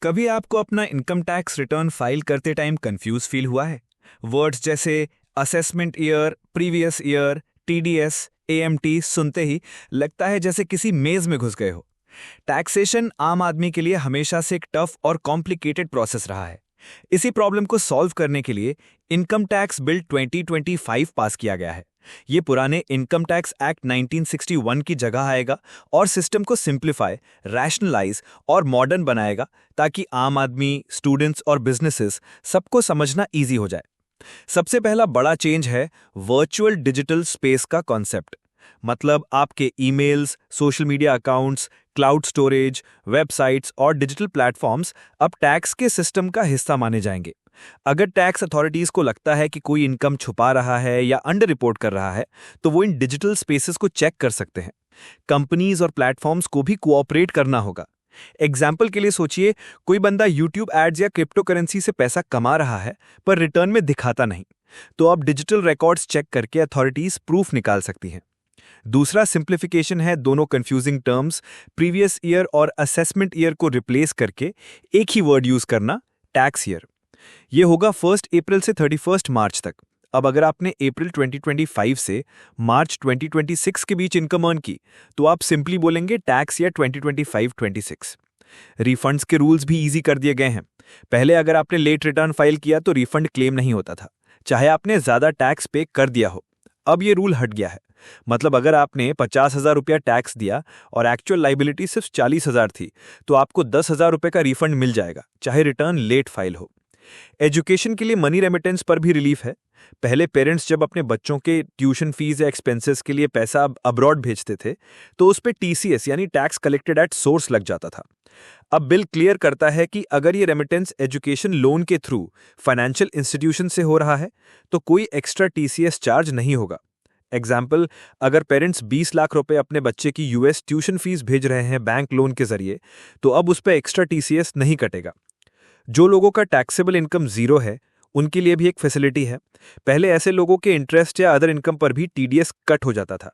कभी आपको अपना इनकम टैक्स रिटर्न फाइल करते टाइम कंफ्यूज फील हुआ है? वर्ड्स जैसे assessment year, previous year, TDS, AMT सुनते ही लगता है जैसे किसी मेज में घुस गए हो। टैक्सेशन आम आदमी के लिए हमेशा से एक टफ और कॉम्प्लिकेटेड प्रोसेस रहा है। इसी प्रॉब्लम को सॉल्व करने के लिए इनकम टैक्स बिल 2025 पास किया गया है। ये पुराने इनकम टैक्स एक्ट 1961 की जगह आएगा और सिस्टम को सिंप्लीफाई, रैशनलाइज और मॉडर्न बनाएगा ताकि आम आदमी, स्टूडेंट्स और बिजनेसेस सबको समझना इजी हो जाए। सबसे पहला बड़ा चेंज है वर्चुअल डिजिटल स्पेस का कॉन्सेप्ट। मतलब आपके emails, social media accounts, cloud storage, websites और डिजिटल प्लेटफॉर्म्स अब टैक्स के सिस्टम का हिस्सा माने जाएंगे। अगर टैक्स अथॉरिटीज को लगता है कि कोई इनकम छुपा रहा है या अंडर रिपोर्ट कर रहा है, तो वो इन डिजिटल स्पेसेस को चेक कर सकते हैं। कंपनीज और प्लेटफॉर्म्स को भी कोऑपरेट करना होगा। एग्जाम्पल के लिए सोचिए, कोई बंदा यूट्यूब एड्स या क्रिप्टो करेंसी से पैसा कमा रहा है पर रिटर्न में दिखाता नहीं, तो अब डिजिटल रिकॉर्ड्स चेक करके अथॉरिटीज प्रूफ निकाल सकती हैं। दूसरा सिंप्लीफिकेशन है दोनों कंफ्यूजिंग टर्म्स प्रीवियस ईयर और असेसमेंट ईयर को रिप्लेस करके एक ही वर्ड यूज करना, टैक्स ईयर। ये होगा 1 अप्रैल से 31 मार्च तक। अब अगर आपने अप्रैल 2025 से मार्च 2026 के बीच इनकम अर्न की, तो आप सिंपली बोलेंगे टैक्स ईयर 2025-26। रिफंड्स के रूल्स भी इजी कर दिए गए हैं। पहले अगर आपने लेट रिटर्न फाइल किया तो रिफंड क्लेम नहीं होता था, चाहे आपने ज्यादा टैक्स पे कर दिया हो। अब ये रूल हट गया है। मतलब अगर आपने 50,000 रुपया टैक्स दिया और एक्चुअल लाइबिलिटी सिर्फ 40,000 थी, तो आपको 10,000 रुपये का रिफंड मिल जाएगा, चाहे रिटर्न लेट फाइल हो। एजुकेशन के लिए मनी रेमिटेंस पर भी रिलीफ है। पहले पेरेंट्स जब अपने बच्चों के ट्यूशन फीस या एक्सपेंसेस के लिए पैसा अब्रॉड भेजते थे, तो उस पे टीसीएस यानी टैक्स कलेक्टेड एट सोर्स लग जाता था। अब बिल क्लियर करता है कि अगर ये रेमिटेंस एजुकेशन लोन के थ्रू फाइनेंशियल इंस्टीट्यूशन से हो रहा है, तो कोई एक्स्ट्रा टीसीएस चार्ज नहीं होगा। एग्जाम्पल, अगर पेरेंट्स 20 लाख रुपए अपने बच्चे की यूएस ट्यूशन फीस भेज रहे हैं बैंक लोन के जरिए, तो अब उस पर एक्स्ट्रा टीसीएस नहीं कटेगा। जो लोगों का टैक्सेबल इनकम जीरो है, उनके लिए भी एक फैसिलिटी है। पहले ऐसे लोगों के इंटरेस्ट या अदर इनकम पर भी टीडीएस कट हो जाता था।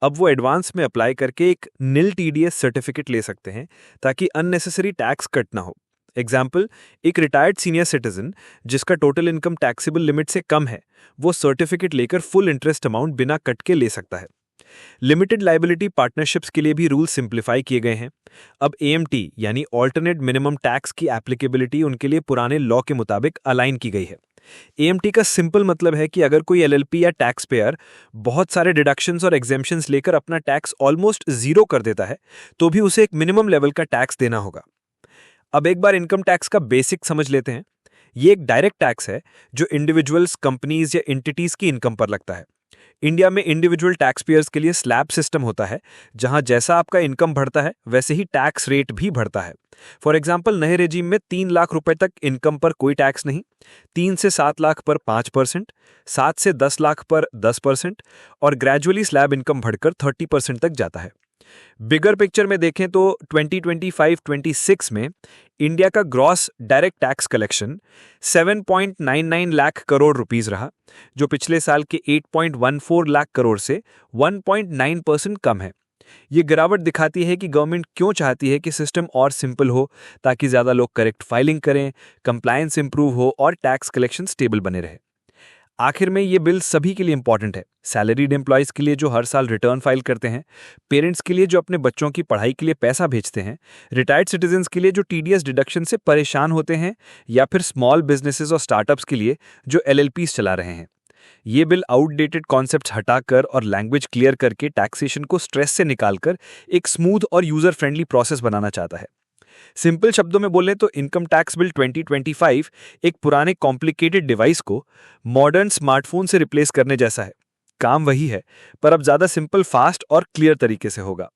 अब वो एडवांस में अप्लाई करके एक निल टीडीएस सर्टिफिकेट ले सकते हैं ताकि अननेसेसरी टैक्स कट ना हो। एग्जाम्पल, एक रिटायर्ड सीनियर सिटीजन जिसका टोटल इनकम टैक्सेबल लिमिट से कम है, वो सर्टिफिकेट लेकर फुल इंटरेस्ट अमाउंट बिना कट के ले सकता है। लिमिटेड लाइबिलिटी पार्टनरशिप्स के लिए भी रूल सिंप्लीफाई किए गए हैं। अब एएमटी यानी ऑल्टरनेट मिनिमम टैक्स की एप्लीकेबिलिटी उनके लिए पुराने लॉ के मुताबिक अलाइन की गई है। एएमटी का सिंपल मतलब है कि अगर कोई एलएलपी या टैक्स पेयर बहुत सारे डिडक्शंस और एग्जेम्पशंस लेकर अपना टैक्स ऑलमोस्ट जीरो कर देता है, तो भी उसे एक मिनिमम लेवल का टैक्स देना होगा। अब एक बार इनकम टैक्स का बेसिक समझ लेते हैं। ये एक डायरेक्ट टैक्स है जो इंडिविजुअल्स, कंपनीज या एंटिटीज की इनकम पर लगता है। इंडिया में इंडिविजुअल टैक्स पेयर्स के लिए स्लैब सिस्टम होता है, जहां जैसा आपका इनकम बढ़ता है वैसे ही टैक्स रेट भी बढ़ता है। फॉर एग्जाम्पल, नए रेजिम में 3 लाख रुपए तक इनकम पर कोई टैक्स नहीं, 3 से 7 लाख पर 5%, 7 से 10 लाख पर 10% और ग्रेजुअली स्लैब इनकम बढ़कर 30% तक जाता है। बिगर पिक्चर में देखें तो 2025-26 में इंडिया का gross direct tax collection 7.99 lakh crore rupees रहा, जो पिछले साल के 8.14 लाख करोड़ से 1.9% कम है। ये गिरावट दिखाती है कि गवर्नमेंट क्यों चाहती है कि सिस्टम और सिंपल हो, ताकि ज्यादा लोग करेक्ट फाइलिंग करें, कंप्लायंस इंप्रूव हो और टैक्स कलेक्शन स्टेबल बने रहे। आखिर में ये बिल सभी के लिए इंपॉर्टेंट है। सैलरीड एम्प्लॉयज के लिए जो हर साल रिटर्न फाइल करते हैं, पेरेंट्स के लिए जो अपने बच्चों की पढ़ाई के लिए पैसा भेजते हैं, रिटायर्ड सिटीजन्स के लिए जो टीडीएस डिडक्शन से परेशान होते हैं, या फिर स्मॉल बिजनेसेस और स्टार्टअप्स के लिए जो एलएलपीज चला रहे हैं। ये बिल आउटडेटेड कॉन्सेप्ट्स हटाकर और लैंग्वेज क्लियर करके टैक्सेशन को स्ट्रेस से निकालकर एक स्मूथ और यूजर फ्रेंडली प्रोसेस बनाना चाहता है। सिंपल शब्दों में बोलें तो इनकम टैक्स बिल 2025 एक पुराने कॉम्प्लिकेटेड डिवाइस को मॉडर्न स्मार्टफोन से रिप्लेस करने जैसा है। काम वही है, पर अब ज्यादा सिंपल, फास्ट और क्लियर तरीके से होगा।